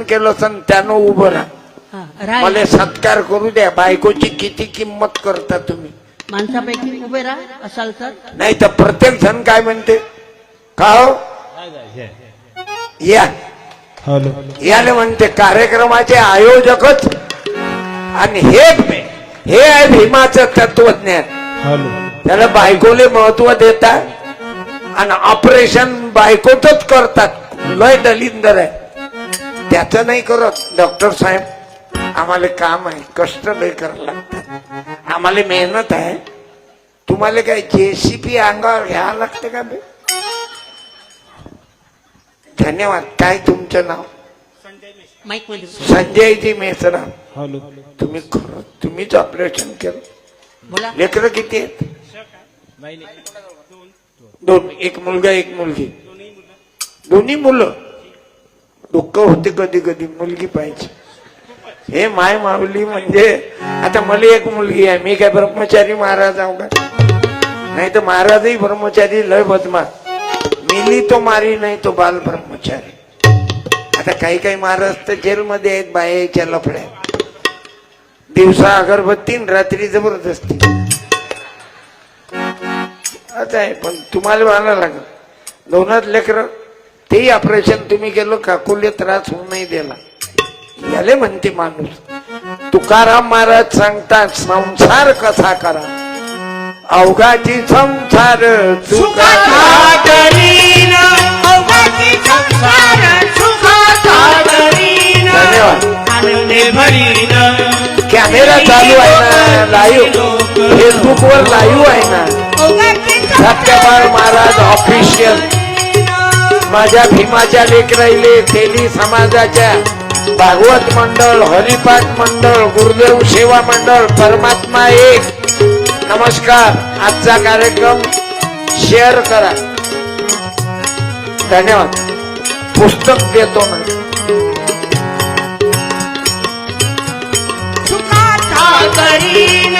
केलं सण त्यानं उभं राहा, मला सत्कार करू द्या. बायकोची किती किंमत करता तुम्ही? माणसापैकी उभे राहा असाल तर. नाही तर प्रत्येक जण काय म्हणते, का हो या याले म्हणते कार्यक्रमाचे आयोजकच. आणि हे आहे भीमाचं तत्वज्ञान. त्याला बायकोले महत्व देतात आणि ऑपरेशन बायकोच करतात. लय दलिंदर आहे, त्याचं नाही करत. डॉक्टर साहेब आम्हाला काम आहे, कष्ट लय करावं लागतात, आम्हाला मेहनत आहे. तुम्हाला काय जेसीपी अंगावर घ्यावं लागते का? धन्यवाद. काय तुमचं नाव? संजयजी मेसरा. तुम्ही खरं तुम्हीच ऑपरेशन केलं. लेकरं किती आहेत? दोन, एक मुलगा एक मुलगी. दोन्ही मुलं. दुःख होते कधी कधी, मुलगी पाहिजे. हे माय माऊली म्हणजे आता मला एक मुलगी आहे, मी काय ब्रह्मचारी महाराज आहो का? नाही तर महाराजही ब्रह्मचारी लय बदमाश. मिली तो मारी नाही तो बाल ब्रह्मचारी. आता काही काही महाराज तर जेलमध्ये आहेत बायाच्या लफड्या. दिवसा अगरबत्ती रात्री जबरदस्ती. आता आहे पण तुम्हाला म्हणायला लागल दोनात लेकर तेही ऑपरेशन तुम्ही केलं, काकुले त्रास होऊ नाही दिला. याले म्हणते माणूस. तुकाराम महाराज सांगतात संसार कसा करा, अवघाची संसार कॅमेरा चालू आहे ना, लाईव्ह फेसबुक वर लाईव्ह आहे ना. सत्यपाल महाराज ऑफिशियल. माझ्या भीमाच्या लेकराईले तेली समाजाच्या भागवत मंडळ, हरिपाठ मंडळ, गुरुदेव सेवा मंडळ, परमात्मा एक नमस्कार. आजचा कार्यक्रम शेअर करा. धन्यवाद. पुस्तक देतो ना.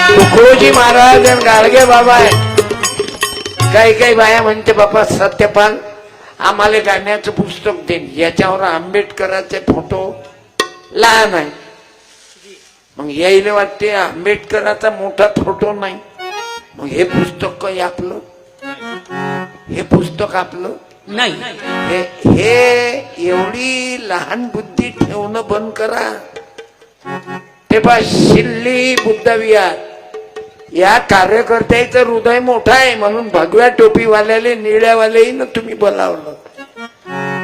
तुकडोजी महाराज आणि गाडगे बाबा आहे. काही काही बाया म्हणते बाबा सत्यपाल आम्हाला गाण्याचं पुस्तक दे. याच्यावर आंबेडकरांचे फोटो लहान आहे. मग यायला वाटते आंबेडकरांचा मोठा फोटो नाही. मग हे पुस्तक काही आपलं, हे पुस्तक आपलं नाही. हे एवढी लहान बुद्धी ठेवणं बंद करा. ते पा शिल्ली बुद्धविहार या कार्यकर्त्याचं हृदय मोठं आहे म्हणून भगव्या टोपीवाल्याले निळ्यावालेही ना तुम्ही बोलावलं.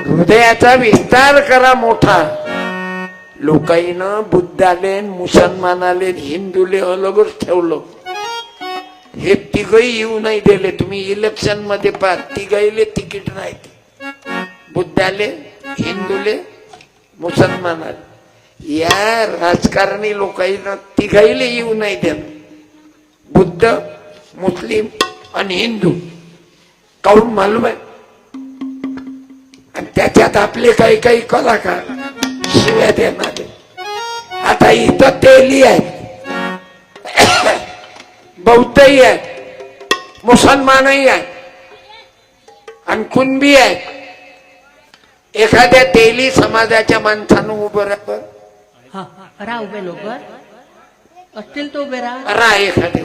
हृदयाचा विस्तार करा मोठा. लोकाईनं बुद्धाले, मुसलमानाले, हिंदूले अलगच ठेवलं. हे तिघही येऊ नाही दिले. तुम्ही इलेक्शन मध्ये पहा, तिघाईले तिकीट नाही. बुद्धाले, हिंदूले, मुसलमानाले. या राजकारणी लोकांना तिघाईले येऊ नाही दिलं. बुद्ध, मुस्लिम आणि हिंदू. काहून मालूम आहे? आणि त्याच्यात आपले काही काही कलाकार शिव्या देणारे. आता इथं तेली आहे, बौद्धही आहे, मुसलमानही आहे आणि कुणबी आहे. एखाद्या तेली समाजाच्या माणसानं उभं राहा. रा उभे लोक असतील तो उभे राहा. एखादे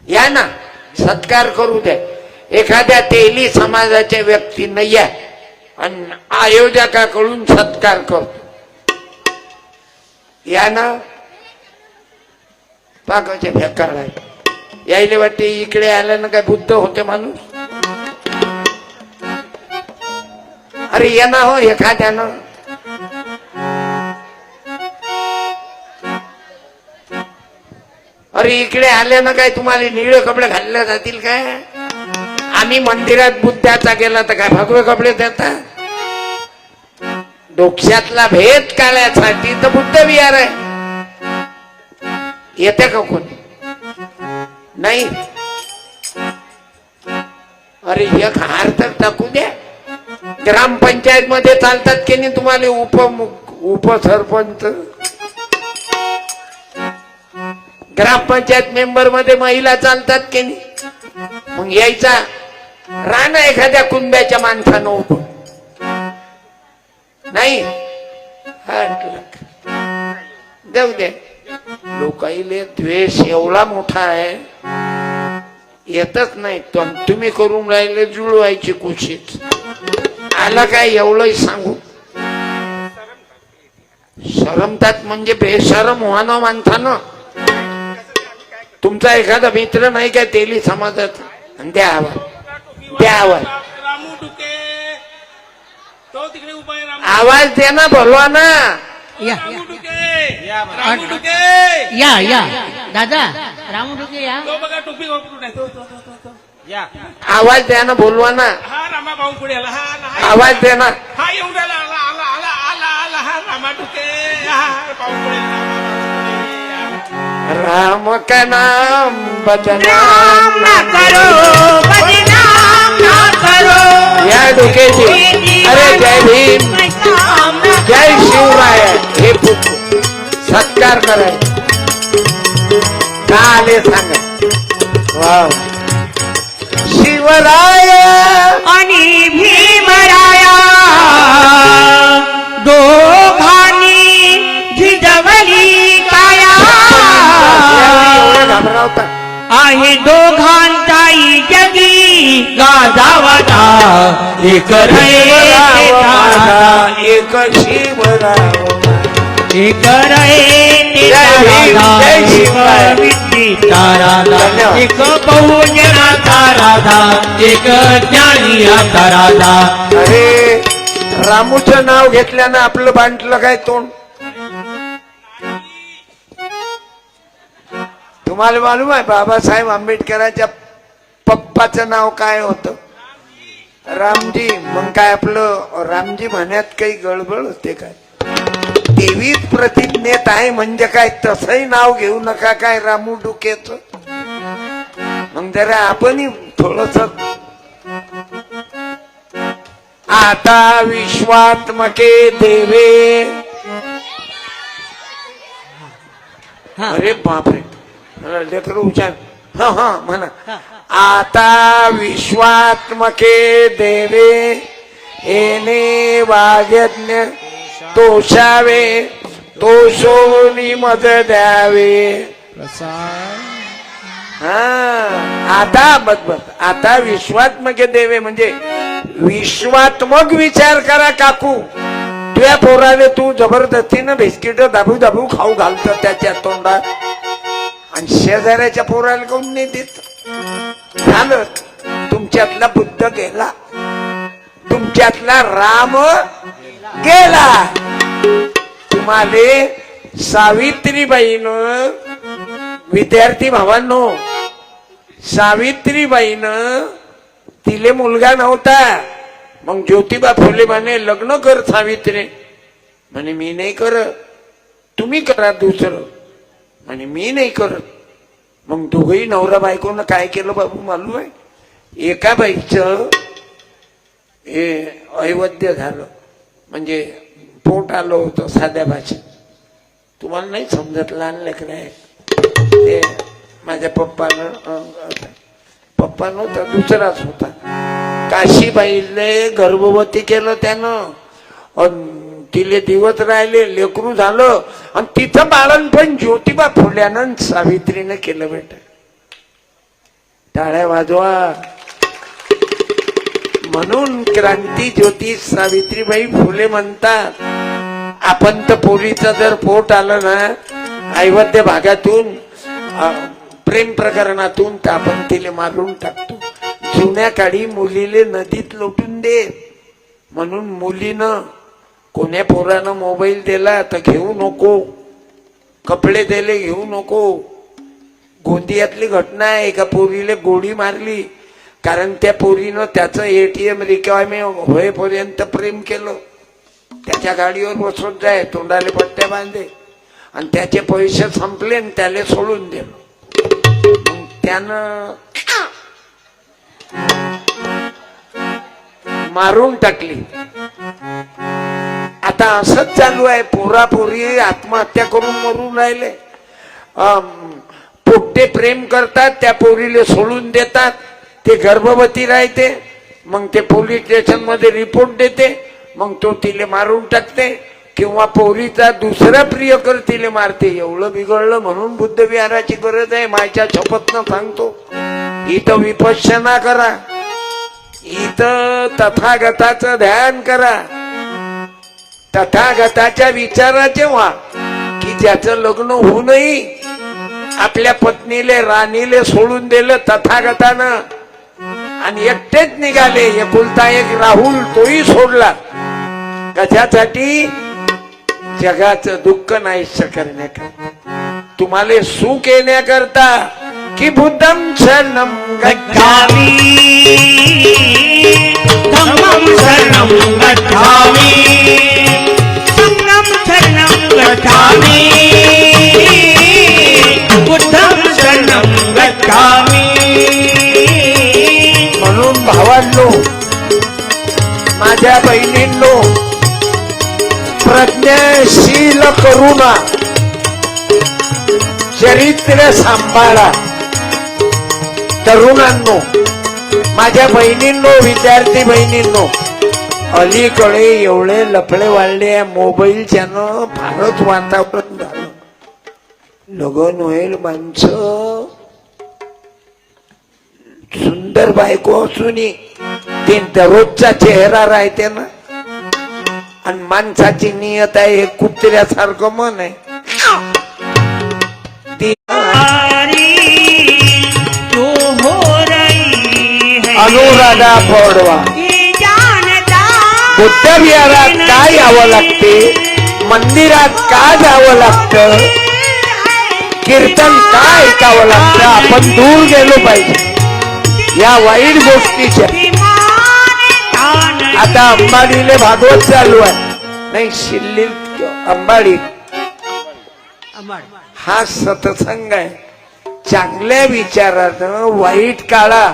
या ना, सत्कार करू द्या. एखाद्या तेली समाजाच्या व्यक्तीनं या आणि आयोजकाकडून सत्कार करतो. या ना. पाकाच्या फेकार आहे. यायला वाटते इकडे आल्यानं काय बुद्ध होते माणूस. अरे ये ना हो एखाद्यानं. अरे इकडे आल्यानं काय तुम्हाला निळे कपडे घालले जातील काय? आम्ही मंदिरात बुद्धाचा गेला तर काय भगवे कपडे देतात? डोक्यातला भेद काढण्यासाठी तर बुद्ध विहार आहे. येते का कोणी? नाही. अरे एक हार तर टाकू द्या. ग्रामपंचायत मध्ये चालतात की नाही तुम्हाला उपसरपंच? ग्रामपंचायत मेंबर मध्ये महिला चालतात की नाही? मग यायचा राणा एखाद्या कुंब्याच्या माणसानं उभं नाही जाऊ दे. लोकाईले द्वेष एवढा मोठा आहे येतच नाही. तुम्ही करून राहिले जुळवायची कोशिश. आला काय एवढं सांगू. शरमतात म्हणजे बेशरम व्हानं माणसानं. तुमचा एखादा मित्र नाही काय तेली समाजात द्या आवाज द्या आवाज आवाज दे ना बोलवा ना. या या दादा रामू ढुके या. आवाज द्या ना बोलवा ना. आवाज दे ना. राम का नाम बदनाम ना करो या ढुकेजी. अरे जय भीम जय शिवराय. हे पुत्र सत्कार कराय का आले सांगा. वाव शिवराय आणि भीमराया दोघांनी झिजवली काया. एवढं घाबरवता आहे दोघांचाही जगी गाजावाचा एक रे माझा एक शिवराव. एक रे राधा एक बहुजनाचा राधा एक ज्ञानीयाचा राधा. अरे रामूचं नाव घेतल्यानं आपलं बांधलं काय तोंड. तुम्हाला मालूम आहे बाबासाहेब आंबेडकरांच्या पप्पाचं नाव काय होतं. रामजी. मग काय आपलं रामजी म्हणण्यात काही गडबड होते काय. देवीच प्रतिज्ञेत आहे म्हणजे काय तसंही नाव घेऊ नका काय रामू डुकेच. मग जरा आपणही थोडस आता विश्वात्मके देवे. अरे बापरे लेकर उच्चार. हा हा म्हणा. आता विश्वात्मके देवे येणे वाग्यज्ञ तोषावे तोषोनी मज द्यावे. हा आता बघ आता विश्वात्मक देवे म्हणजे विश्वात्मक विचार करा काकू. तुझ्या पोराले तू जबरदस्तीनं बिस्किट दाबू दाबू खाऊ घालतो त्याच्या तोंडात आणि शेजाऱ्याच्या पोराला कोण नाही देत. झालं तुमच्यातला बुद्ध गेला. तुमच्यातला राम गेला. तुम्हाला सावित्रीबाईनं विद्यार्थी भावांनो सावित्रीबाईनं तिले मुलगा नव्हता. मग ज्योतिबा फुले म्हणे लग्न कर सावित्री. म्हणे मी नाही करत. तुम्ही करा दुसरं. म्हणे मी नाही करत. मग दोघही नवरा बायकोनं काय केलं बाबू मालूम आहे. एका बाईचं हे अवैध झालं म्हणजे पोट आलं होतं साध्या भाषेत. तुम्हाला नाही समजत लहान लेकर आहे ते. माझ्या पप्पा नव्हता दुसराच होता. काशीबाईले गर्भवती केलं त्यानं. तिले दिवस राहिले लेकरू झालं आणि तिचं बाळणपण ज्योतिबा फुल्यानं सावित्रीनं केलं बेटा. टाळ्या वाजवा. म्हणून क्रांती ज्योती सावित्रीबाई फुले म्हणतात. आपण तर पोरीचं जर पोट आलं ना अयोध्या भागातून प्रेम प्रकरणातून तर आपण तिले मारून टाकतो. जुन्या काळी मुलीले नदीत लोटून दे म्हणून मुलीनं कोण्या पोरानं मोबाईल दिला तर घेऊ नको. कपडे दिले घेऊ नको. गोंदियातली घटना आहे. एका पोरीले गोळी मारली कारण त्या पोरीनं त्याचं ATM रिकामे होईपर्यंत प्रेम केलं. त्याच्या गाडीवर बसवत जाय तोंडाले पट्ट्या बांधे आणि त्याचे पैसे संपले आणि त्याला सोडून दिलं. त्यानं मारून टाकली. आता असंच चालू आहे. पोरापोरी आत्महत्या करून मरून राहिले. पोट्टे प्रेम करतात त्या पोरीले सोडून देतात. ते गर्भवती राहते. मग ते पोलीस स्टेशन मध्ये रिपोर्ट देते. मग तो तिले मारून टाकते किंवा पोरीचा दुसरा प्रियकर तिले मारते. एवढं बिघडलं म्हणून बुद्ध विहाराची गरज आहे. माझ्या शपथनं सांगतो, इथं विपश्यना करा, इथं तथागताचं ध्यान करा, तथागताच्या विचाराचे व्हा की ज्याचं लग्न होऊ नये, आपल्या पत्नीले राणीले सोडून दिलं तथागतानं आणि एकटेच निघाले. एकुलता एक राहुल तोही सोडला. कशासाठी? जगाचं दुःख नाहीसं करण्याकरता, तुम्हाला सुख येण्याकरता. की बुद्धम शरणम गच्छामि, धम्मं शरणं गच्छामि, संघं शरणं गच्छामि, बुद्धं शरणं गच्छामि. म्हणून भावांनो, माझ्या बहिणींनो, प्रज्ञाशील करुणा, चरित्र सांभाळा. तरुणांनो, माझ्या बहिणींनो, विद्यार्थी बहिणींनो, अलीकडे एवढे लफडे वाढले मोबाईलच्यानं, फारच वातावरण झालं. लग्न होईल, माणसं सुंदर बायको असून ते दररोजचा चेहरा राहते ना, आणि माणसाची नियत आहे हे कुत्र्यासारखं मन आहे. ती तू हो रही है अनुराधा पौडवा. बुद्ध विहारात का यावं लागते, मंदिरात का जावं लागतं, कीर्तन का ऐकावं लागतं. आपण दूर गेलो पाहिजे या वाईट गोष्टीच्या. आता अंबाडीले भागवत चालू आहे, नाही शिल्ली अंबाडी हा सत्संग आहे. चांगल्या विचारानं वाईट काळा.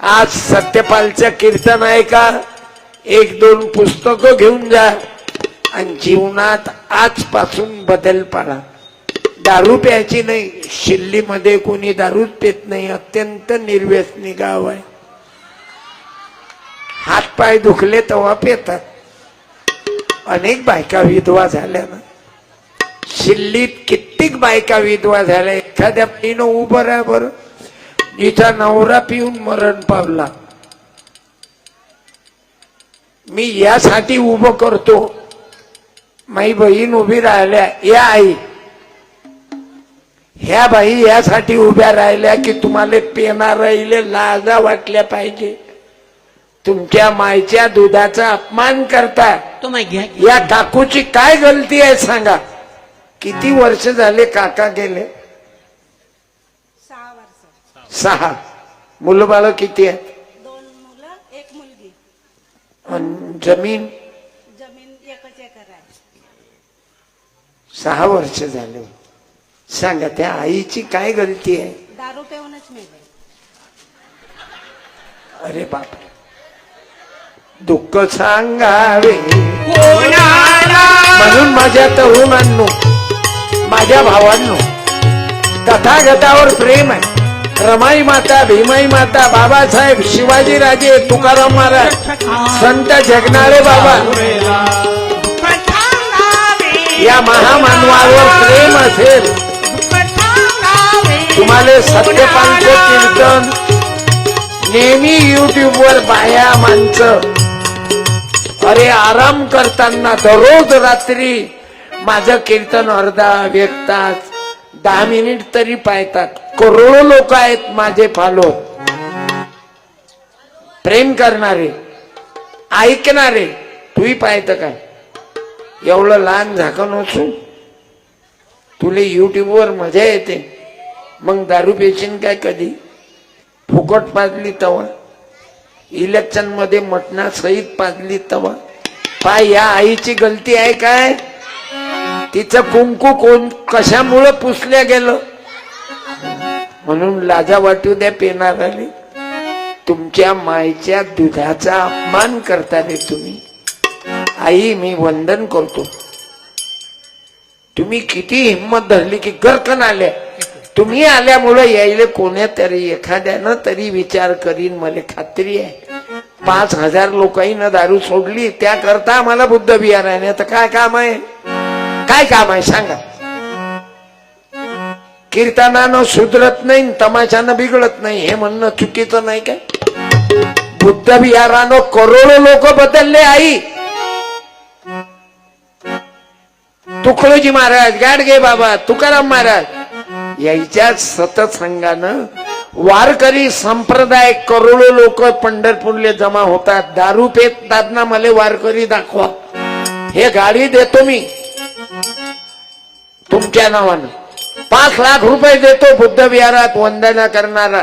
आज सत्यपालचं कीर्तन आहे का, एक दोन पुस्तकं घेऊन जा आणि जीवनात आजपासून बदल पाडा. दारू प्यायची नाही. शिल्लीमध्ये कोणी दारूच पित नाही. अत्यंत निर्व्यसनी गाव आहे. हातपाय दुखले तेव्हा पितात. अनेक बायका विधवा झाल्या ना. शिल्लीत कित्येक बायका विधवा झाल्या. एखाद्या बाईनं उभं राहा बरं, जिचा नवरा पिऊन मरण पावला. मी यासाठी उभं करतो, माई बहीण उभी राहिल्या, या आई ह्या बाई यासाठी उभ्या राहिल्या की तुम्हाला पेना राहिले लाजा वाटल्या पाहिजे. तुमच्या मायच्या दुधाचा अपमान करता. या काकूची काय गलती आहे सांगा. किती वर्ष झाले काका गेले? 6 वर्ष. 6. मुलं बाळ किती आहेत? 2 मुलं 1 मुलगी. आणि जमीन? जमीन 1 एकर आहे. 6 वर्ष झाले. सांगा त्या आईची काय गलती आहे? दारू पिऊनच मेले. अरे बाप, दुःख सांगावे म्हणून माझ्या तरुणांनो, माझ्या भावांनो, तथागतावर प्रेम आहे. रमाई माता, भीमाई माता, बाबासाहेब, शिवाजी राजे, तुकाराम महाराज, संत जगनारे बाबा, या महामानवावर प्रेम असेल, तुम्हाला सत्यपालचं कीर्तन नेहमी युट्यूबवर बाया माणसं अरे आराम करताना दररोज रात्री माझं कीर्तन अर्धा 1 तास 10 मिनिट तरी पाहतात. करोडो लोक आहेत माझे फॉलोअर, प्रेम करणारे, ऐकणारे. तूही पाहतं काय? एवढं लहान झाकण असून तुला युट्यूबवर मजा येते. मग दारू पेशीन काय कधी? फुकट पाजली तवा, इलेक्शन मध्ये मटणा सहित पाजली तवा. पाय, या आईची गलती आहे काय? तिचं कुंकू कोण कशामुळे पुसल्या गेलं म्हणून लाजा वाटू द्या पेनाराले. तुमच्या मायच्या दुधाचा अपमान करता रे तुम्ही. आई, मी वंदन करतो. तुम्ही किती हिंमत धरली की गरकन आल्या. तुम्ही आल्यामुळे यायले कोण्या तरी एखाद्यानं तरी विचार करीन, मला खात्री आहे. 5,000 लोकांना दारू सोडली, त्याकरता आम्हाला बुद्ध विहार आहे. आता काय काम आहे, काय काम आहे सांगा. कीर्तनानं सुधरत नाही, तमाशानं बिघडत नाही, हे म्हणणं चुकीचं नाही काय. बुद्ध विहारानं करोडो लोक बदलले. आई तुकडोजी महाराज, गाडगे बाबा, तुकाराम महाराज याच्या सतसंगानं वारकरी संप्रदाय करोडो लोक पंढरपूरले जमा होतात. दारू पेतात ना, मला वारकरी दाखवा, हे गाडी देतो मी तुमच्या नावानं. 5 लाख रुपये देतो बुद्ध विहारात वंदना करणारा,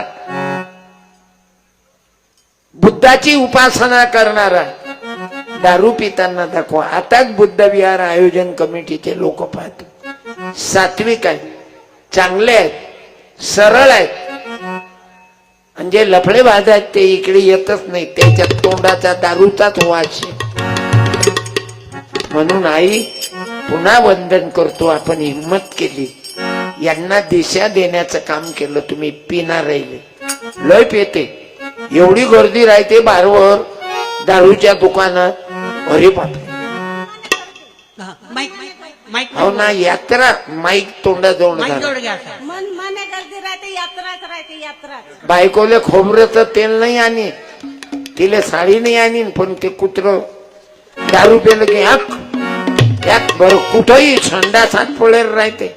बुद्धाची उपासना करणारा दारू पिताना दाखवा. आताच बुद्ध विहार आयोजन कमिटीचे लोक पाहतो, सात्विक आहेत, चांगले आहेत, सरळ आहेत, आणि जे लफडेबाज आहेत ते इकडे येतच नाही, त्याच्या तोंडाचा दारूचाच वास. म्हणून आई पुन्हा वंदन करतो, आपण हिंमत केली, यांना दिशा देण्याचं काम केलं. तुम्ही पिना राहिले, लय पेते, एवढी गर्दी राहते बारवर दारूच्या दुकानात. अरे बापरे, हो ना, यात्रा माईक तोंडाजवळ घाला. मने गर्दी राहते, यात्राच राहते, यात्राच. बायकोले खोबऱ्याचं तेल नाही आणि तिला साडी नाही आणि, पण ते कुत्र दारू पेलं की यात बर कुठंही संडासात पडेल राहते.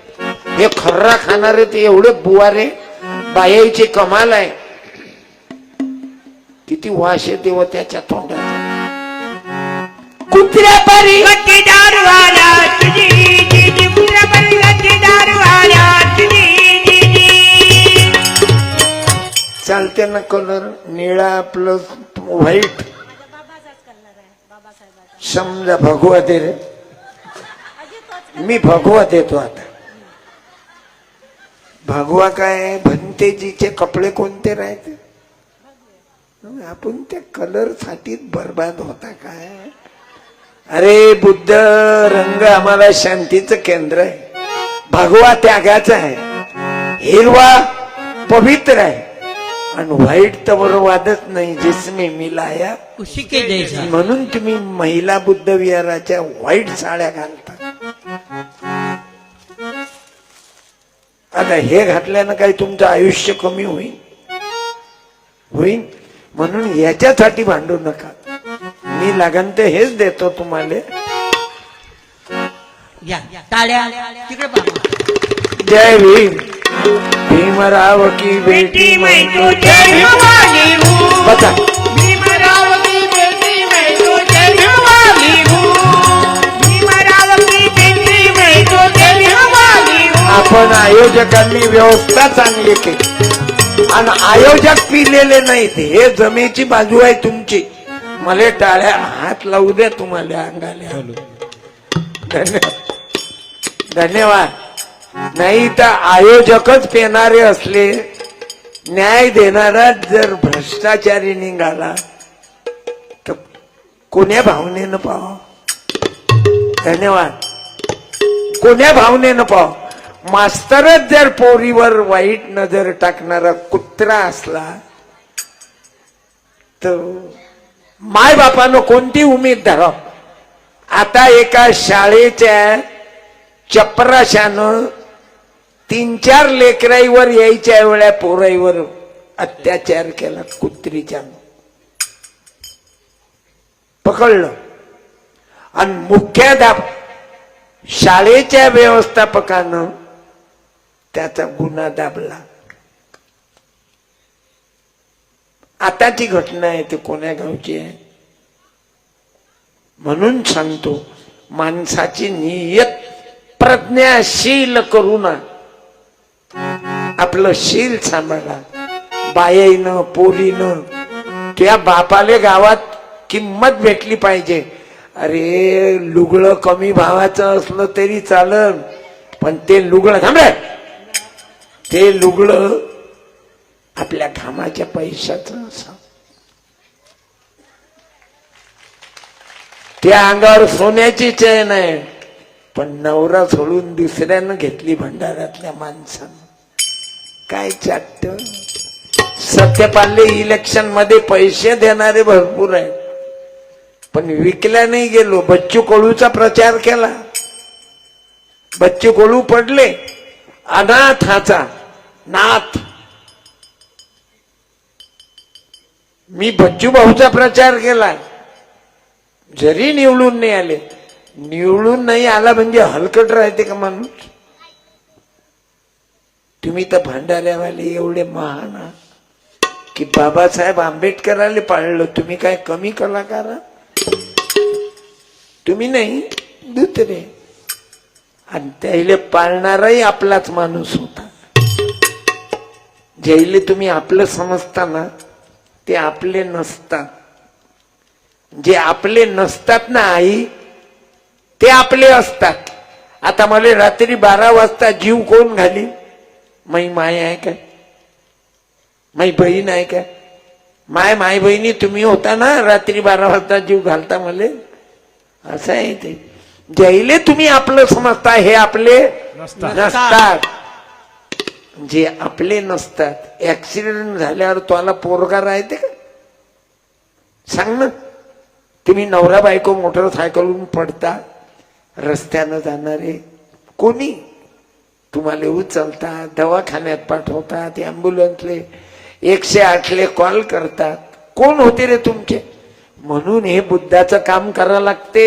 हे खर्रा खाणारे ते एवढे बुवारे, बायाची कमाल आहे. किती वास येते व त्याच्या तोंडाचा. कुत्र्या परी दारूवाला तुझी जी, कुत्र्या परी दारूवाला तुझी जी. चालते ना कलर निळा प्लस व्हाईट. बाबाचाच कलर आहे, बाबासाहेबाचा. समजा भगवा दे रे, अजून तोच मी भगवा देतो. आता भगवा काय, भंतेजीचे कपडे कोणते राहते, आपण त्या कलर साठी बर्बाद होता काय. अरे बुद्ध रंग आम्हाला शांतीचं केंद्र आहे, भगवा त्यागाचा आहे, हिरवा पवित्र आहे, आणि व्हाईट तर बरोबरच नाही, जिसमे मिलाया उसी के जैसा. म्हणून तुम्ही महिला बुद्ध विहाराच्या व्हाईट साड्या घालता. आता हे घातल्यानं काही तुमचं आयुष्य कमी होईल होईल, म्हणून याच्यासाठी भांडू नका. मी लागन ते हेच देतो तुम्हाला. या टाळ्या तिकडे पहा. जय भीम. भीमराव की बेटी मैं तो जय भवानी हूँ. बता. भीमराव की बेटी मैं तो जय भवानी हूँ. भीमराव की बेटी मैं तो जय भवानी हूँ. आपण आयोजकांनी व्यवस्था चांगली केली, आणि आयोजक पिलेले नाहीत. हे जमेची बाजू आहे तुमची. मला टाळ्या हात लावू द्या तुम्हाला अंगाला. धन्यवाद. नाही तर आयोजकच पेणारे असले, न्याय देणारा जर भ्रष्टाचारी निघाला तर कोण्या भावनेनं पाहावं. धन्यवाद. कोण्या भावनेनं पाहावं. मास्तरच जर पोरीवर वाईट नजर टाकणारा कुत्रा असला तर माय बापानं कोणती उमेद धराव. आता एका शाळेच्या चपराशानं 3-4 लेकराईवर यायच्या वेळा पोराईवर अत्याचार केला. कुत्रीच्या पकडलं, आणि मुख्याध्याप शाळेच्या व्यवस्थापकानं त्याचा गुन्हा दाबला. आताची घटना आहे, ती कोण्या गावची आहे. म्हणून सांगतो, माणसाची नियत प्रज्ञाशील करू ना, आपलं शील सांभाळा. बाईनं पोरीनं त्या बापाले गावात किंमत भेटली पाहिजे. अरे लुगडं कमी भावाचं असलं तरी चालल, पण ते लुगडं थांबे, ते लुगडं आपल्या घामाच्या पैशाचं असावं. त्या अंगावर सोन्याची चैन आहे, पण नवरा सोडून दुसऱ्यानं घेतली भंडारातल्या माणसानं. काय चाट सत्यपालले इलेक्शन मध्ये पैसे देणारे भरपूर आहेत, पण विकल्या नाही गेलो. बच्चू कडूचा प्रचार केला, बच्चू कडू पडले अनाथाचा नाथ. मी बच्चू भाऊचा प्रचार केला, जरी निवडून नाही आले. निवडून नाही आला म्हणजे हलकट राहते का माणूस? तुम्ही तर भांडाऱ्यावाले एवढे महान आहात की बाबासाहेब आंबेडकरांनी पाळलं, तुम्ही काय कमी कलाकार आहात? तुम्ही नाही, दुसरे. आणि त्याला पाळणाराही आपलाच माणूस होता. ज्याले तुम्ही आपलं समजता ना ते आपले नसतात. जे आपले नसतात ना आई, ते आपले असतात. आता मला रात्री 12 वाजता जीव कोण घाली? माई माय आहे काय? माई बहीण आहे काय? माय बहिणी तुम्ही होता ना, रात्री 12 वाजता जीव घालता मला. असं आहे ते. ज्याले तुम्ही आपलं समजता हे आपले नसतात. जे आपले नसतात, ऍक्सिडेंट झाल्यावर तुम्हाला पोरगा राहते का? सांग ना. तुम्ही नवरा बायको मोटरसायकलून पडता, रस्त्यानं जाणारे कोणी तुम्हाला उचलतात, दवाखान्यात पाठवतात, अँब्युलन्सले 108ले कॉल करतात. कोण होते रे तुमचे? म्हणून हे बुद्धाचं काम करावं लागते.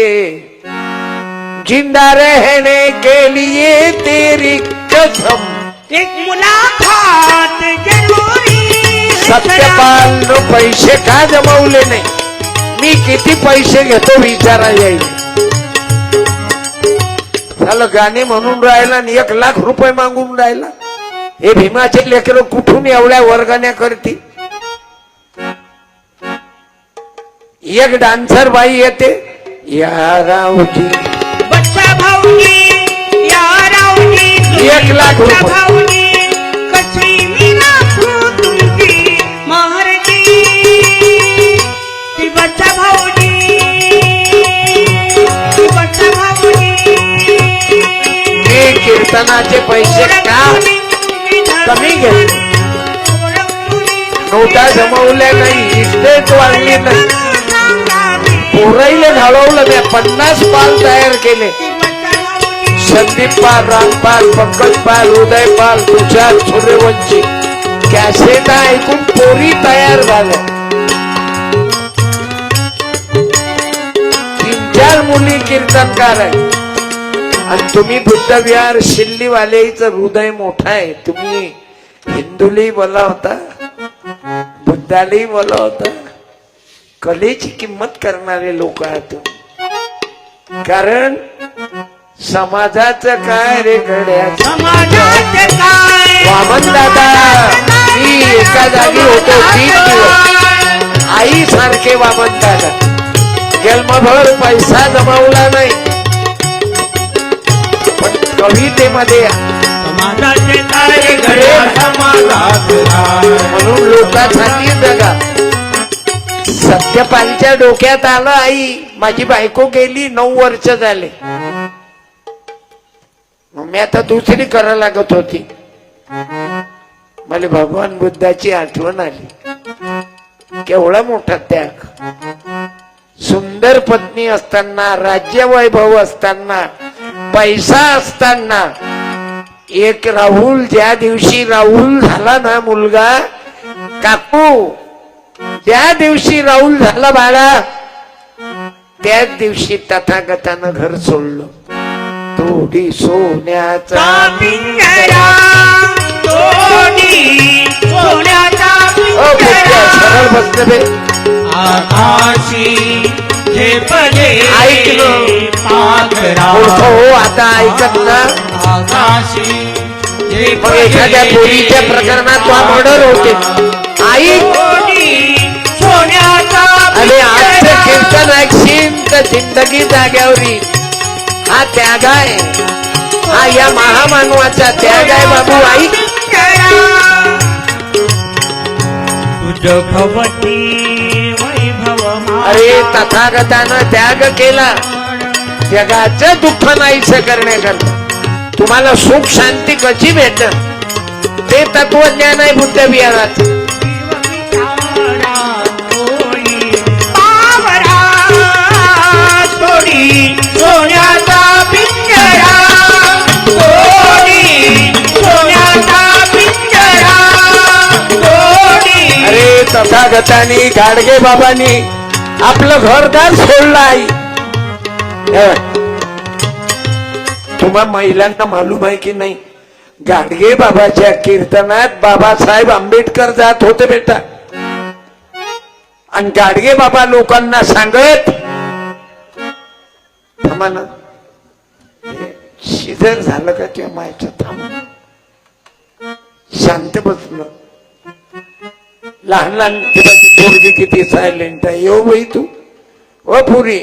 जिंदा रहने के लिए तेरी कसम, एक मुलाकात जरूरी. सत्यपाल पैसे का जमवले नाही? मी किती पैसे घेतो विचारा येईल. झालं गाणे म्हणून राहिला आणि 1 लाख रुपये मागून राहिला. हे भीमाचे लेकरं कुठून एवढ्या वर्गाने करतील? एक डान्सर बाई येते, या रावजी बच्चा भाऊजी, या रावजी, 1 लाख रुपये. भाऊजी, कशी मी नाचू तुमची महारती. ती बच्चा भाऊजी, ती बच्चा भाऊजी. मी कीर्तनाचे पैसे का कमी घेतले? नोटा जमवल्या नाही, इस्टेट वाढली नाही, पोराईले घालवलं. मी 50 पाल तयार केले. संदीप पाल, रामपाल, पंकज पाल, उदय पाल, तुषार सूर्यवंशी. कॅसेट ऐकून पोरी तयार झाल्या. 3-4 मुली कीर्तनकार आहे. आणि तुम्ही बुद्धविहार शिल्लीवालेचं हृदय मोठा आहे. तुम्ही हिंदूलाही बोला होता, बुद्धालाही बोला होता. कलेची किंमत करणारे लोक आहात. कारण समाजाचं काय रे गड्या? समाजाचे काय? वामन दादा, मी एका जागी होतो 3 दिवस. आई सारखे वामन दादा. जन्मभर पैसा जमावला नाही, पण कवितेमध्ये समाजाचे काय घडे म्हणून लोकांसाठी जगा. सत्यपालच्या डोक्यात आलं, आई माझी बायको गेली, 9 वर्ष झाले. मी आता दुसरी करायला लागत होती. मला भगवान बुद्धाची आठवण आली. केवढा मोठा त्याग. सुंदर पत्नी असताना, राज्य वैभव असताना, पैसा असताना, एक राहुल, ज्या दिवशी राहुल झाला ना मुलगा, काकू ज्या दिवशी राहुल झाला बाळा, त्याच दिवशी तथागतानं घर सोडलं. तोडी सोन्याचा पिंजरा, तोडी सोन्याचा सरळ बसले बे. आकाशी झेपले हो आता ऐकत ना. आकाशी मग एखाद्या पोरीच्या प्रकरणात मर्डर होते. आई सोन्याचा आणि आजचं कीर्तन ऐकशील तर जिंदगी जाग्यावरी. हा त्याग आहे, हा या महामानवाचा त्याग आहे बाबू. आई तुझ भवती वैभव. अरे तथागतानं त्याग केला जगाचं दुःख नाहीसं करण्याकरता. तुम्हाला सुख शांती कशी भेटत ते तत्वज्ञान आहे बुद्धविहारात. जातानी गाडगे बाबांनी आपलं घरदार सोडलं आई. हे बघ. तुम्हा महिलांना मालूम आहे की नाही, गाडगे बाबाच्या कीर्तनात बाबासाहेब आंबेडकर जात होते बेटा. आणि गाडगे बाबा लोकांना सांगत, थांबा ना, शिजर झालं का तुझ्या मायचं, थांब, शांत बसलं. लहान लहान पोरगी किती सायलेंट आहे. येऊ बाई तू, ओ पुरी,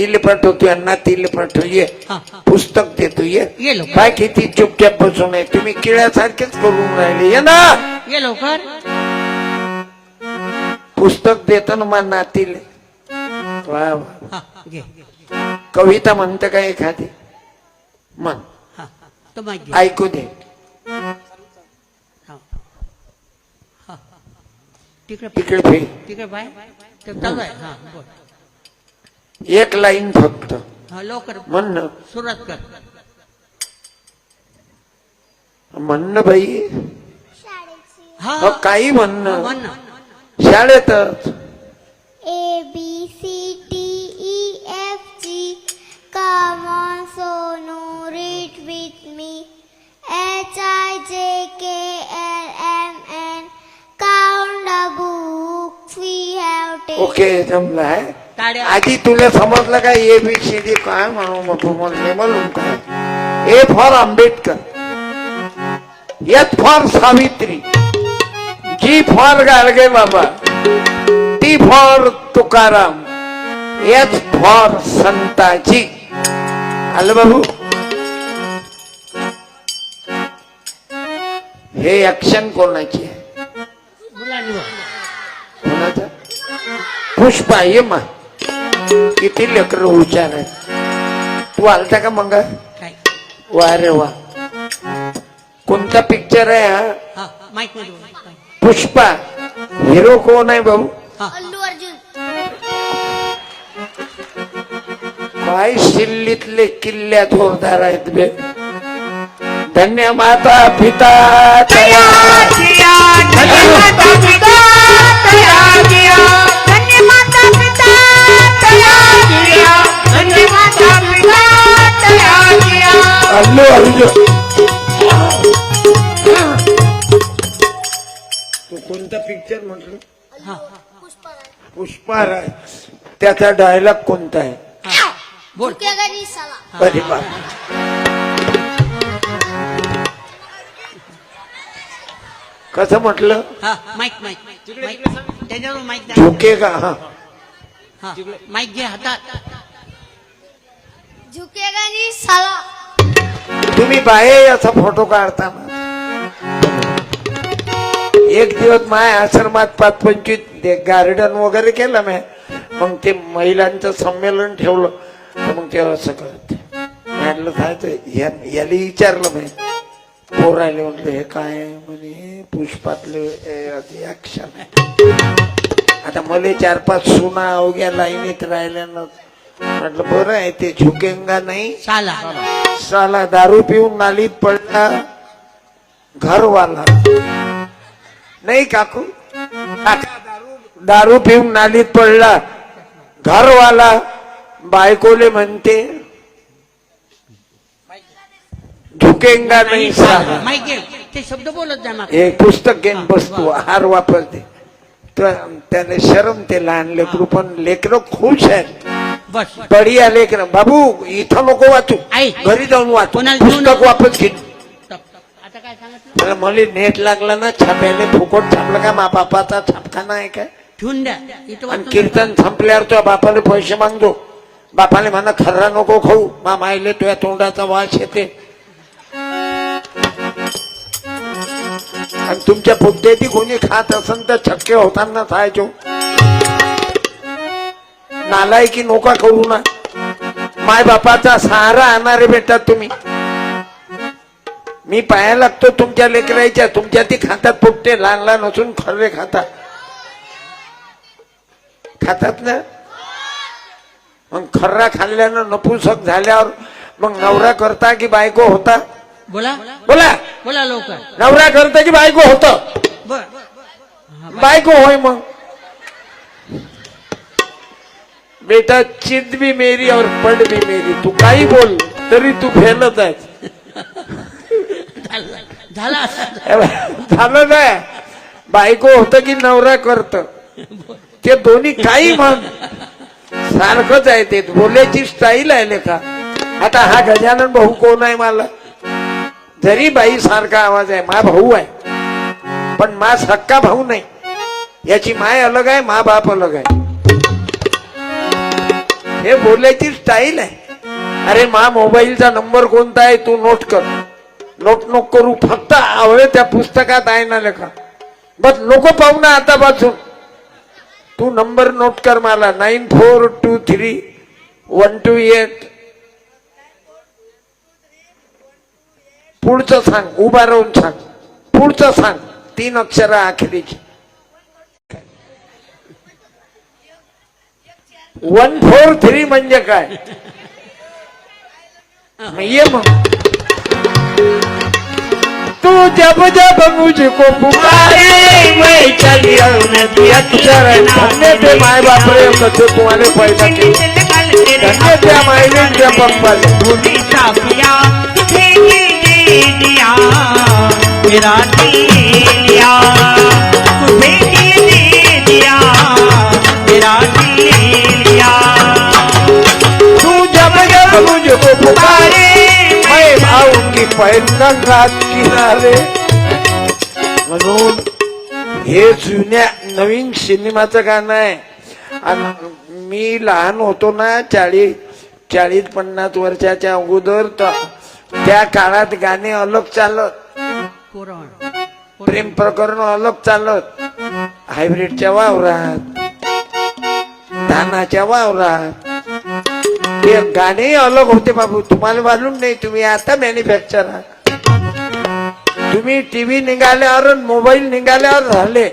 इले पाठवतो यांना, तिले पाठव, ये पुस्तक देतो, ये ये. लवकर. काय किती चुपचाप बसून आहे तुम्ही, किळ्यासारखेच करून राहिले. ये ना, ये लवकर. पुस्तक देतो ना मा नातीले. वा वा. हा, घे. कविता म्हणतं का एखादी, म्हण, हा, तो माईक घे. ऐकू दे. हा. हा. तिकडे तिकडे फिर, तिकडे बाय ते चालू आहे. हा, बोल. एक लाईन फक्त हा, लवकर म्हण, सुरुवात कर. म्हणणं बाई. हा, अहो, काही म्हणणं, म्हण ना. शाळेतच. A B C D E F G. Come on, Sonu, read with me. H I J K L M N. Count the books we have taken. Okay, जमलं आहे. टाळ्या. आधी तुला समजलं का ABCD काय म्हणू नको म्हणले म्हणून काय. A for Ambedkar, H for Savitri, G for Gadge Baba, T for Tukaram, H for Santaji. आलं बाबू. हे ऍक्शन कोणाची आहे? मुलांनी बघ. कोणाचं? पुष्पा. ये मा, किती लेकर हुशार आहे. तू आलता का मग? काय? वा रे वा. कोणता पिक्चर आहे हा? हा, माईक मध्ये बोल. पुष्पा. हिरो कोण आहे भाऊ? हा, Allu Arjun. काय शिल्लीतले किल्ल्या जोरदार आहेत बे. धन्य माता पिता तयार. किया धन्य माता पिता तयार किया, धन्य माता पिता तयार किया, धन्य माता पिता तयार किया. अल्लू अर्जुन. तू कोणता पिक्चर म्हटलं? हा, पुष्पा राय. त्याचा डायलॉग कोणता आहे? हा. बोल. Kaya ni Sala. अरे बाप. कसं म्हटलं? हा, माईक माईक माईक त्याच्यावर माईक द्या. झुकेगा. हा, हा, माईक घे हातात. Jukega ni Sala. तुम्ही बाहे असा फोटो काढताना एक दिवस माय आश्रमात 5-25 गार्डन वगैरे केलं मी. मग ते महिलांचं संमेलन ठेवलं तर मग ते असं करत म्हटलं जायचं. याला विचारलं मी, पोरायला म्हटलं हे काय आहे? म्हणे पुष्पातले ऍक्शन आहे. आता मला 4-5 सुना अवघ्या लाईनीत राहिल्या ना. म्हटलं बरं आहे ते झुकेंगा नाही साला. साला. दारू पिऊन नालीत पडला घरवाला. नाही काकू, दारू पिऊन नालीत पडला घरवाला. बायकोले म्हणते झुकेंगा नाही साला. माईक घे. ते शब्द बोलत जा माग. हे पुस्तक घेऊन बसतो, हार वापरते. त्याने शरम ते लहान लेकरू. पण लेकरं खुश आहेत. बस. बढिया लेकर. बाबू इथं नको वाचू, आई. घरी जाऊन वाचू. कोणाला देऊ पुस्तक नको. वापस घे. आता काय सांगितलं? मला नेट लागला ना छाप्याने. फुकट छापलं का? मा बापाचा छापखाना आहे काय? ठेवून द्या. इथं आणि वाचून कीर्तन संपल्यावर तुझ्या बापाला पैसे मागतो. बापाले म्हणा खर्रा नको खाऊ, मा मायले तुझ्या तोंडाचा वास येते. आणि तुमच्या बुद्धेती कोणी खात असेल तर छक्के होताना खायचो. नालायकी नोका करू ना. माय बापाचा सहारा आणणारे बेटा तुम्ही. मी पाया लागतो तुमच्या लेकरायच्या. तुमच्या ती खातात पोट्टे लहान लहान असून खर्रे खातात. खातात ना. मग खर्रा खाल्ल्यानं नपुसक झाल्यावर मग नवरा करता की बायको होता? बोला बोला. बोला लवकर. नवरा करता की बायको होत? बर. बायको होय. मग बेटा चित भी मेरी और पड भी मेरी. तू काही बोल तरी तू फेलच आहे. झाला झालं काय बायको होत की नवरा करत ते दोन्ही काही म्हण सारखंच आहे. ते बोलायची स्टाईल आहे लेखा. आता हा गजानन भाऊ कोण आहे मला जरी बाई सारखा आवाज आहे मा भाऊ आहे पण मा सक्का भाऊ नाही. याची माय अलग आहे मा बाप अलग आहे. हे बोलायची स्टाईल आहे. अरे मा मोबाईलचा नंबर कोणता आहे तू नोट कर. नोट नको करू फक्त आवळे त्या पुस्तकात आहे ना लेखा. बस नको पाहू ना आतापासून तू नंबर नोट कर मला 94231281. पुढचं सांग उभा राहून सांग. पुढचं सांग 3 अक्षर आखरीची. 143 म्हणजे काय ये मग. तू जब जब मुझको पुकारे मैं चली नदी अक्षर धन्य ते माय बापरे कसे तुम्हाला पैदा केला. धन्य त्या मायने त्या पप्पाला मेरा दिया तुम्हें दे दिया मेरा दिया. तू जब जब मुझको पुकारे मैं आऊंगी पहिला घाट किनारे. म्हणून हे जुन्या नवीन सिनेमाचं गाणं आहे. आणि मी लहान होतो ना 40-50 वर्षाच्या अगोदर त्या काळात गाणे अलग चालत. कोरण प्रेम प्रकरण अलग चालत. हायब्रिडच्या वावरात धानाच्या वावरात ते गाणे अलग होते बाबू. तुम्हाला मालूम नाही तुम्ही आता मॅन्युफॅक्चर आहात. तुम्ही टीव्ही निघाल्यावर मोबाईल निघाल्यावर झाले.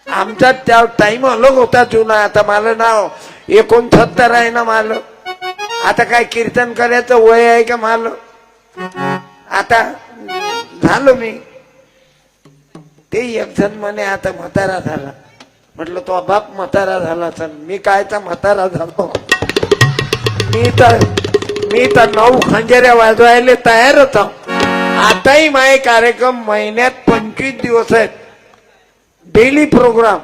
आमचा त्या टाइम अलग होता जुना. आता मला नाव 69 आहे ना मला. आता काय कीर्तन करायचं वय आहे का मला. आता झालो मी. ते एक जण म्हणे आता म्हातारा झाला. म्हटलं तो बाप म्हातारा झाला तर मी कायचा म्हातारा झालो. मी तर 9 खंजेऱ्या वाजवायला तयारच आहो. आताही माझे कार्यक्रम महिन्यात 25 दिवस आहेत. Daily programme.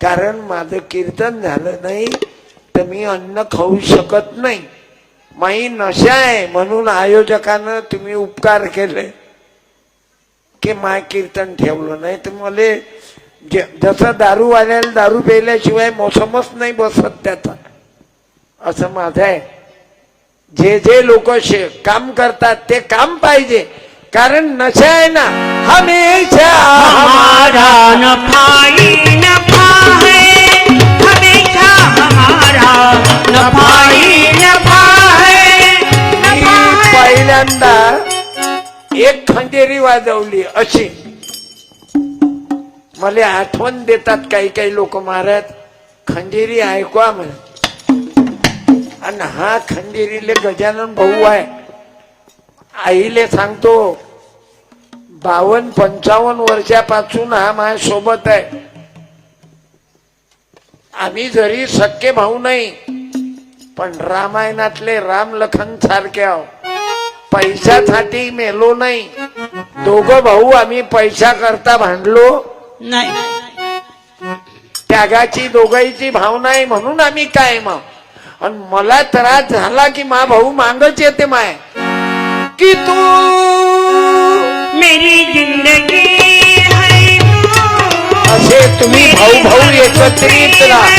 कारण माझं कीर्तन झालं नाही तर मी अन्न खाऊ शकत नाही. माई नशा आहे म्हणून आयोजकानं तुम्ही उपकार केले की माय कीर्तन ठेवलं. नाही तर मला जसं दारूवाल्याला दारू प्यायल्याशिवाय मोसमच नाही बसत त्याचा. असं माझं आहे. जे लोक काम करतात ते काम पाहिजे. कारण नशा आहे ना हमेशा हमारा नफाई नफा है हमेशा हमारा नफाई नफा है. पहिल्यांदा एक खंजेरी वाजवली अशी मला आठवण देतात काही लोक महाराज खंजेरी ऐकवा म्हणे. आणि हा खंजेरीले गजानन भाऊ आहे. आईले सांगतो 52-55 वर्षापासून हा माझ्या सोबत आहे. आम्ही जरी सख्खे भाऊ नाही पण रामायणातले राम लखन सारखे आहो. पैशासाठी मेलो नाही. दोघं भाऊ आम्ही पैसा करता भांडलो नाही. त्यागाची दोघांची भावना आहे म्हणून आम्ही काय मग. आणि मला त्रास झाला की मा भाऊ मागच येते माय की तू मेरी जिंदगी है असे तुम्ही भाऊ एकत्रित राहा.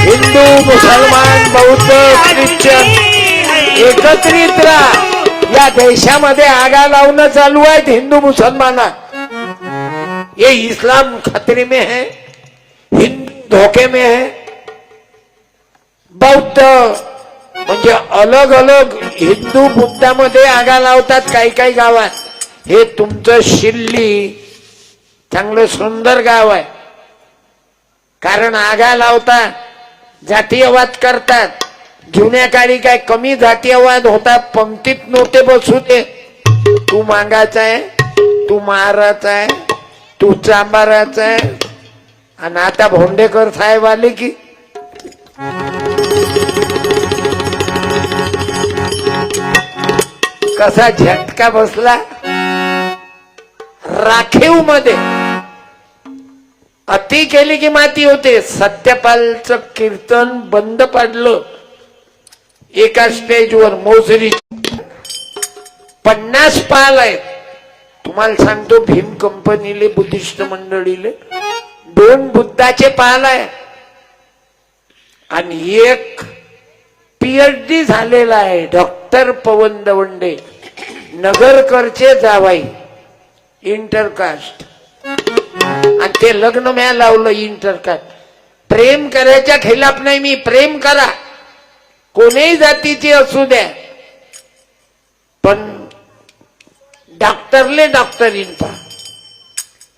हिंदू मुसलमान बौद्ध ख्रिश्चन एकत्रित राहा. या देशामध्ये आगा लावणं चालू आहेत हिंदू मुसलमाना. ये इस्लाम खतरे में है. हिंदू धोके में है. बौद्ध म्हणजे अलग अलग हिंदू बुद्धामध्ये आगा लावतात काही गावात. हे तुमचं शिल्ली चांगलं सुंदर गाव आहे. कारण आगा लावतात जातीयवाद करतात. जुन्या काळी काय कमी जातीयवाद होता. पंक्तीत नव्हते बसू दे. तू मागायचा आहे तू महाराचा आहे तू चांबाराचा आहे आणि आता भोंडेकर साहेब आले की कसा झटका बसला. राखीव मध्ये अति केली की माती होते. सत्यपालचं कीर्तन बंद पाडलं एका स्टेजवर. मोजरी 50 पाल आहेत. तुम्हाला सांगतो भीम कंपनीले बुद्धिस्ट मंडळीले 2 बुद्धाचे पाल आहे आणि एक PhD झालेला आहे. डॉक्टर पवन दवंडे नगरकरचे जावाई इंटरकास्ट. आणि ते लग्न म्या लावलं इंटरकास्ट. प्रेम करायच्या खिलाफ नाही मी. प्रेम करा कोणीही जातीची असू द्या पण डॉक्टरले डॉक्टरीन पा,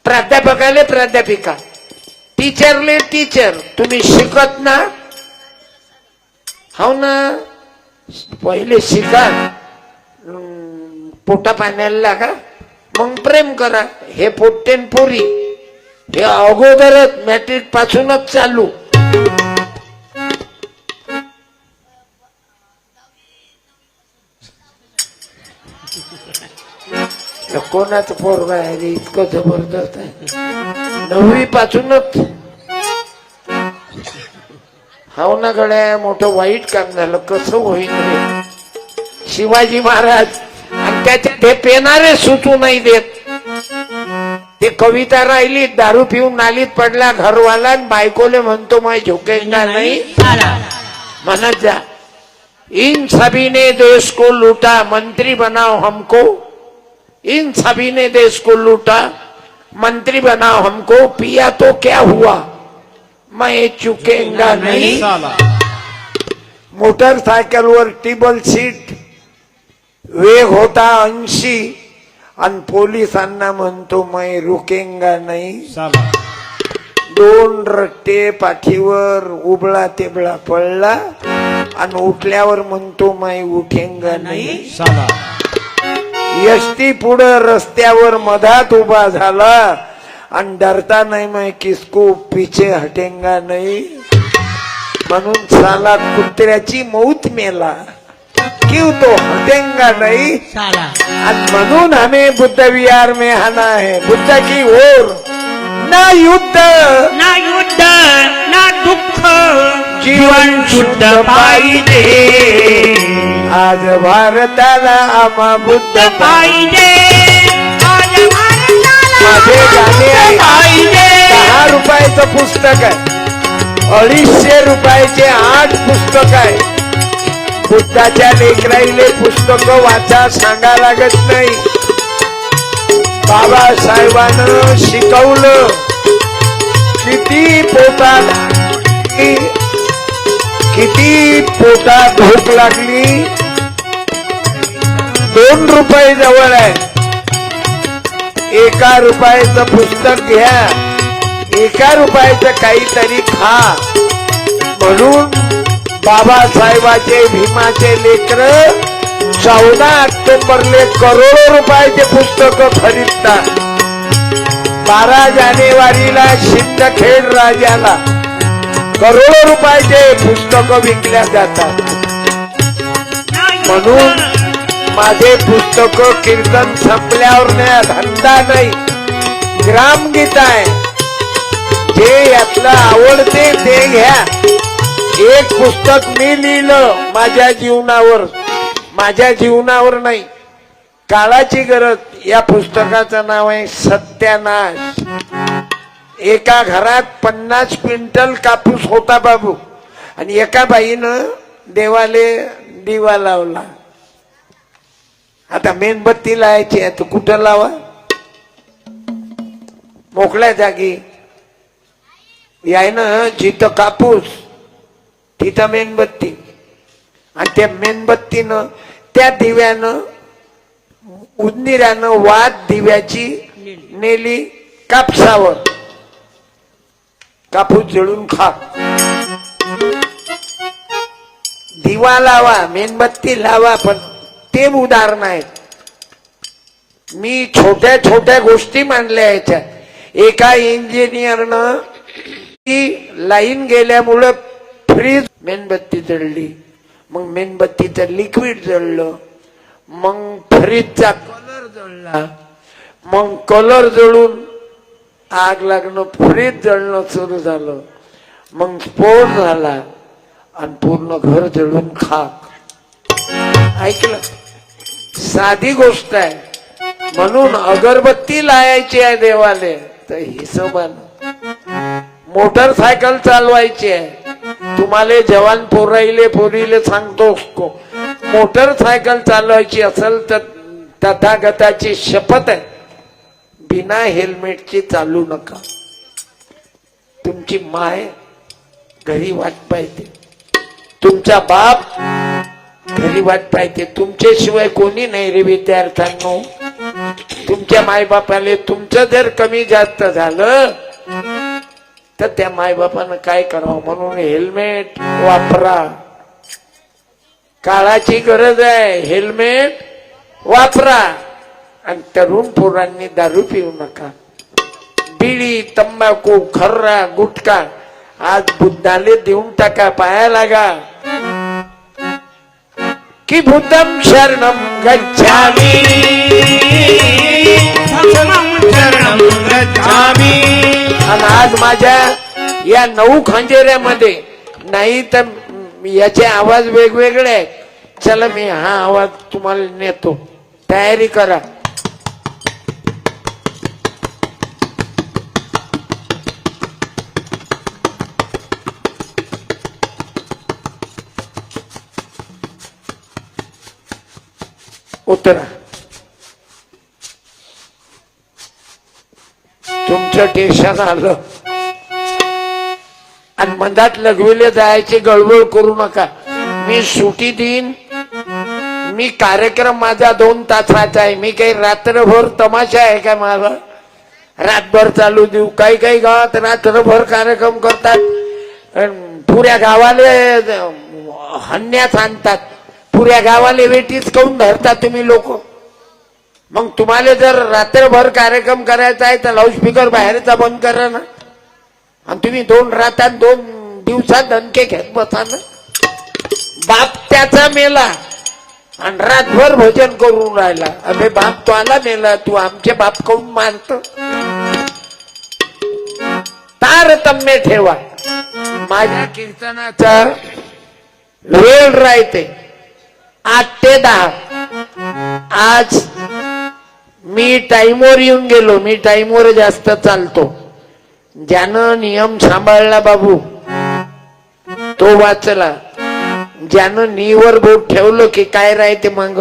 प्राध्यापकाले प्राध्यापिका, टीचरले टीचर. तुम्ही शिकत ना हो ना पहिले शिका पोटा पाण्याला लागा मग प्रेम करा. हे पोट्टेन पोरी हे अगोदरच मॅट्रिक पासूनच चालू. कोणाचं पोरगा आहे रे इतकं जबरदस्त आहे. 9वी पासूनच हाव ना गड्या. मोठं वाईट काम झालं. कसं होईल रे. शिवाजी महाराज आणि त्याच्यात हे पेनारे सुचू नाही देत. ते कविता राहिली. दारू पिऊन नालीत पडला घरवाला आणि बायकोले म्हणतो माय झोकेगा नाही. म्हणत जा इन सभी ने देश को लूटा मंत्री बनाओ हमको. इन सभी ने देश को लूटा मंत्री बनाओ हमको. पिया तो क्या हुआ मैं चुकेगा नहीं. मोटरसायकलवर टेबल सीट वेग होता 80 आणि पोलिसांना म्हणतो मैं रुकेंगा नाही. 2 रट्टे पाठीवर उबळा तेबळा पडला आणि उठल्यावर म्हणतो मैं उठेंगा नाही. एसटी पुढं रस्त्यावर मधात उभा झाला आणि डरता नाही मैं किसको पीछे हटेंगा नाही. म्हणून साला कुत्र्याची मौत मेला क्यों तो हटेंगा नहीं. आणि म्हणून हमें बुद्ध विहार में आना है. बुद्ध की ओर ना युद्ध ना दुःख जीवन शुद्ध पाहिजे. आज भारताला आम्हा बुद्ध पाहिजे. आज माझे गाणे आहे. 10 रुपयाचं पुस्तक आहे. 250 रुपयाचे 8 पुस्तक आहे. बुद्धाच्या लेकराईले पुस्तक वाचा सांगा लागत नाही. बाबासाहेबांनं शिकवलं. किती पोटात भूक लागली. 2 रुपये जवळ आहे. 1 रुपयाचं पुस्तक घ्या. 1 रुपयाचं काहीतरी खा. म्हणून बाबासाहेबाचे भीमाचे लेकर 14 ऑक्टोबरले करोडो रुपयाचे पुस्तक खरीदतात. 12 जानेवारीला सिंदखेड राजाला करोडो रुपयाचे पुस्तक विकल्या जातात. म्हणून माझे पुस्तक कीर्तन संपल्यावर नाही. धंदा नाही. ग्रामगीता आहे. जे यातलं आवडते ते घ्या. एक पुस्तक मी लिहिलं माझ्या जीवनावर नाही. काळाची गरज. या पुस्तकाचं नाव आहे सत्यानाश. एका घरात 50 क्विंटल कापूस होता बाबू आणि एका बाईनं देवाले दिवा लावला. आता मेणबत्ती लावायची आहे तर कुठं लावा. मोकळ्या जागी. यायनं जिथं कापूस तिथं मेणबत्ती आणि त्या मेणबत्तीनं त्या दिव्यानं उंदिरानं वात दिव्याची नेली कापसावर. कापूस जळून खा. दिवा लावा मेणबत्ती लावा पण ते उदाहरण आहेत. मी छोट्या छोट्या गोष्टी मांडल्या याच्यात. एका इंजिनियरनं लाईन गेल्यामुळं फ्रीज मेणबत्ती जळली, मग मेणबत्तीचं लिक्विड जळलं, मग फ्रीजचा कलर जळला, मग कलर जळून आग लागणं, फ्रीज जळणं सुरू झालं, मग स्फोट झाला आणि पूर्ण घर जळून खाक. ऐकलं? साधी गोष्ट आहे. म्हणून अगरबत्ती लावायची आहे देवाले तर हिशोबानं. मोटरसायकल चालवायची आहे. तुम्हाला जवान पोरीले सांगतो, मोटरसायकल चालवायची असेल तर तथागताची शपथ आहे, बिना हेल्मेटची चालू नका. तुमची माय घरी वाट पाहते, तुमचा बाप घरी वाट पाहते, तुमच्याशिवाय कोणी नाही रे विद्यार्थ्यांनो. तुमच्या मायबापाले तुमचं जर कमी जास्त झालं तर त्या मायबापानं काय करावं. म्हणून हेल्मेट वापरा. काळाची गरज आहे, हेल्मेट वापरा. आणि तरुण पोरांनी दारू पिऊ नका. बिडी, तंबाखू, खर्रा, गुटखा आज बुद्धाले देऊन टाका, पाया लागा की बुद्धम शरणम गच्छामि, शरणं गच्छामि. आणि आज माझ्या या 9 खंजेऱ्यामध्ये नाही तर याचे आवाज वेगवेगळे आहेत. चला मी हा आवाज तुम्हाला नेतो, तयारी करा. उतरा. तुमचं टेन्शन आलं आणि मधात लगविले जायची गडबड करू नका. मी सुट्टी देईन. मी कार्यक्रम माझा 2 तासाचा आहे. मी काही रात्रभर तमाशा आहे का माझा रातभर चालू देऊ? काही काही गावात रात्रभर कार्यक्रम करतात, पुऱ्या गावाले हन्यास आणतात, पुऱ्या गावाले वेटीच काऊन धरता तुम्ही लोक. मग तुम्हाला जर रात्रभर कार्यक्रम करायचा आहे तर लाऊडस्पीकर बाहेरचा बंद करा ना. आणि तुम्ही 2 रात्रात 2 दिवसात दणके घेत बसा ना. बाप त्याचा मेला आणि रातभर भजन करून राहिला. अबे बाप तो आला मेला, तू आमचे बाप काऊन मानत? तारतम्य ठेवा. माझ्या कीर्तनाचा वेळ राहते 8 ते 10. आज मी टाईमवर येऊन गेलो. मी टाईमवर जास्त चालतो. ज्यानं नियम सांभाळला बाबू तो वाचला. ज्यानं नीवर बोट ठेवलं की काय राहते माग?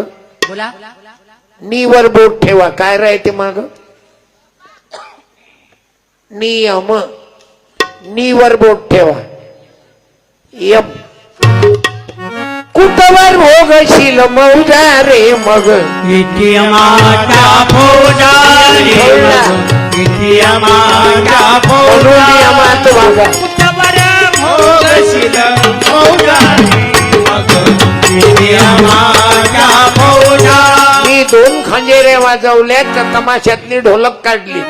बोला. नीवर बोट ठेवा, काय राहते माग? नियम. नीवर बोट ठेवा. यम. कुठवर भोगशील मौजा रे मग, इति माझ्या फौजारी मग, इति माझ्या फौजारी नियमात वागा. कुठवर भोगशील फौजारी मग, इति माझ्या फौजारी. मी 2 खंजेरे वाजवल्या तर तमाशातली ढोलक काढली.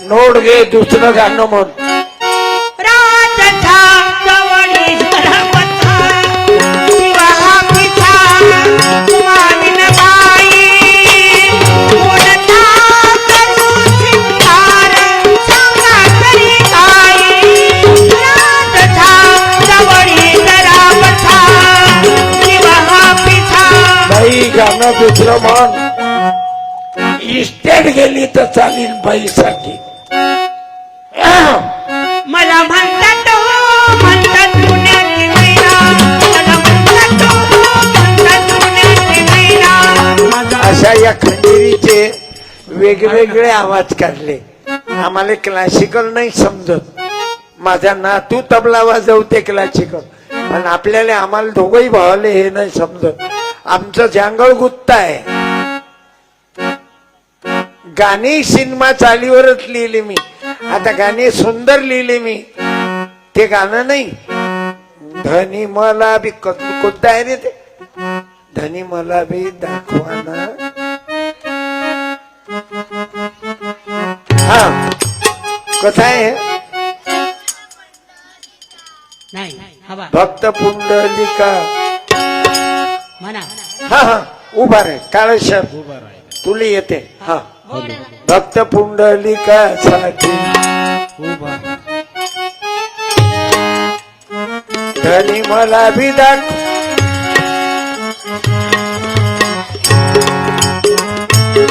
नोट घे दुसरं गाणं म्हण. राजछा गवळी सरपथा शिवा पिता ना दुसरं म्हण इस्टेट गेली तर चालेल बाईसाठी. मला म्हणतात हो, म्हणतात पुण्याची मैना. मला म्हणतात हो, म्हणतात पुण्याची मैना. माझा अशा या खंडेरीचे वेगवेगळे आवाज काढले. आम्हाला क्लासिकल नाही समजत. माझा नातू तबला वाजवते क्लासिकल, पण आपल्याला आम्हाला दोघंही भावाले हे नाही समजत. आमचं जांगळ गुत्ता आहे. गाणी सिनेमा चालीवरच लिहिले मी. आता गाणे सुंदर लिहिले मी. ते गाणं नाही. धनी मला बी कोणतं आहे रे ते? धनी मला बी दाखवाना. हा कसं आहे? नाही हवा भक्त पुंडलिका. म्हणा. हा हा उभा रे काळ शब्द तुला येते. हा भक्त पुंडलिका साठी धनी मला बी दाख.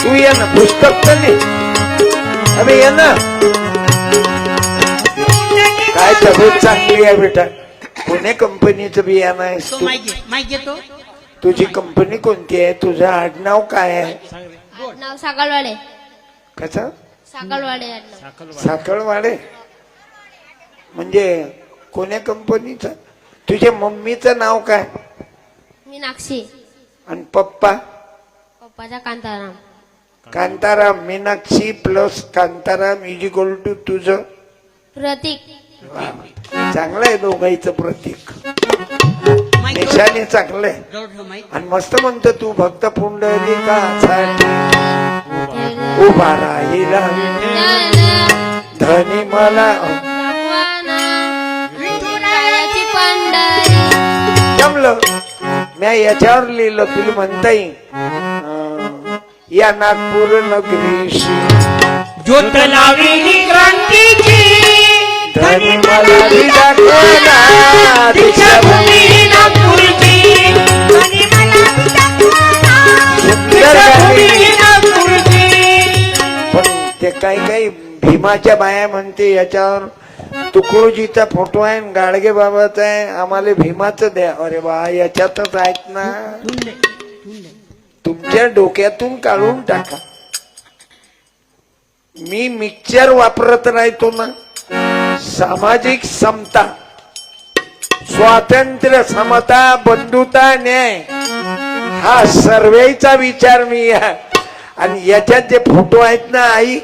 तू ये ना पुस्तक तर नाही. अबे ये ना. काय तब्येत चांगली आहे बेटा. पुणे कंपनीचं बियाणं आहेस तो तू. माईक घेतो. तुझी कंपनी कोणती आहे? तुझं आडनाव काय आहे? नाव साकळवाडे. कसं? साकळवाडे आडनाव. साखळवाडे म्हणजे कोण्या कंपनीचं? तुझ्या मम्मीचं नाव काय? मीनाक्षी. आणि पप्पा? पप्पाचा Kantaram. Kantaram. Meenakshi plus Kantaram is equal to तुझं प्रतीक. चांगलं आहे दोघांचं प्रतीक. माईक निशाने चांगलं आहे. जवळ ठेव माईक. आणि मस्त म्हणतो तू भक्त पुंडलिकासाठी उभा राहिला धनी मला. विठुरायाची पंढरी. जमलं. मी याच्यावर लिहिलं तुला म्हणता येईल. या नागपूर नगरीशी ज्योत लावली क्रांतीची. धनी मला बी दाखवला दीक्षाभूमी नागपूरची. धनी मला बी दाखवला सुंदर गाणी. नागपूरची. पण ते काही काही भीमाच्या बाया म्हणते याच्यावर तुकडोजीचा फोटो आहे आणि गाडगे बाबाचा आहे. आम्हाला भीमाचं द्या. अरे बा याच्यातच आहेत ना. ठुनले ठुनले. तुमच्या डोक्यातून काढून टाका. मी मिक्सर वापरत राहतो ना. सामाजिक समता, स्वातंत्र्य, समता, बंधुता, न्याय हा सर्वेचा विचार मी. आणि याच्यात जे फोटो आहेत ना आई